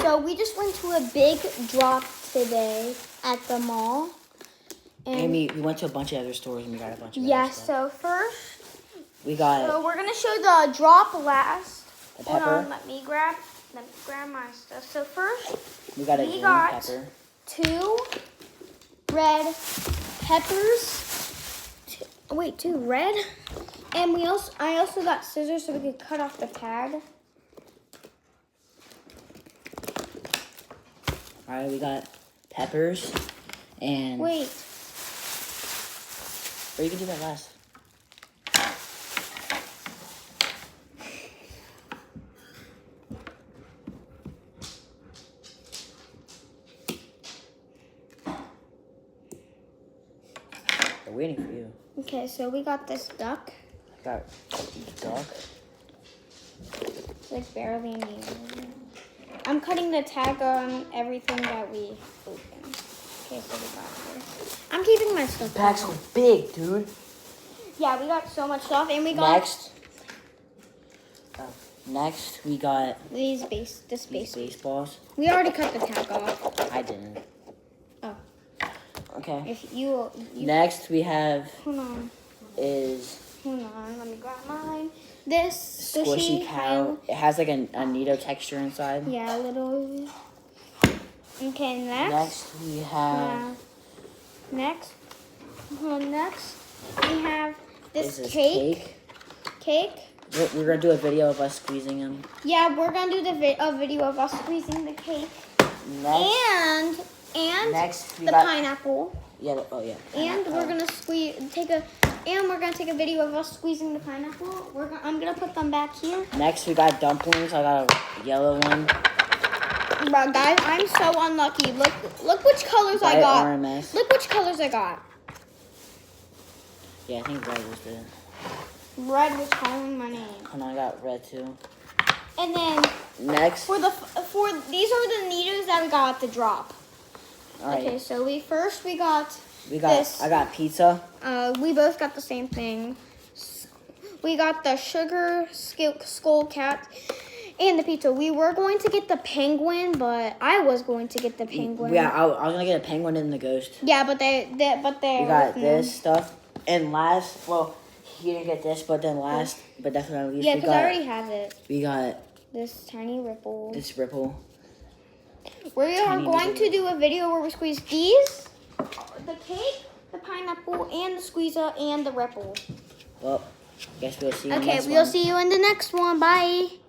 So we just went to a big drop today at the mall. And we went to a bunch of other stores and we got a bunch of other stuff. So first, we got. So we're gonna show the drop last. The pepper. Hold on, let me grab my stuff. So first, we got a green pepper. 2 red peppers. 2 red. And I also got scissors so we could cut off the tag. All right, we got peppers and. Wait. Or you can do that last. We're waiting for you. Okay, so we got this duck. Got duck. It's like barely any. I'm cutting the tag on everything that we opened. Okay, so we got here. I'm keeping my stuff. Packs so big, dude. Yeah, we got so much stuff, and we got Next, we got these baseballs. We already cut the tag off. I didn't. Oh. Okay. If you Next, we have. Hold on. Hold on. Let me grab mine. This squishy cow. It has like a Neato texture inside. Yeah, a little. Okay, Next, we have. Next, we have this cake. We're gonna do a video of us squeezing them. Yeah, we're gonna do a video of us squeezing the cake. Next, and next we the got pineapple. Yeah. Oh yeah. And we're gonna take a video of us squeezing the pineapple. I'm gonna put them back here. Next, we got dumplings. I got a yellow one. Bro, guys, I'm so unlucky. Look which colors I got. RMS. Look which colors I got. Yeah, I think red was the. Red was calling my name. And I got red too. And then next, these are the Neatos that we got at the drop. All right. Okay, so we got this. I got pizza. We both got the same thing. We got the sugar skull cat and the pizza. We were going to get the penguin, but I was going to get the penguin. Yeah, I was gonna get a penguin and the ghost. Yeah, but they. We got this stuff, and last, well, he didn't get this, but then last, but definitely not least, yeah, because I already have it. We got this tiny ripple. We are going to do a video where we squeeze these, the cake, the pineapple, and the squeezer, and the ripple. Well, guess we'll see you we'll see you in the next one. Bye.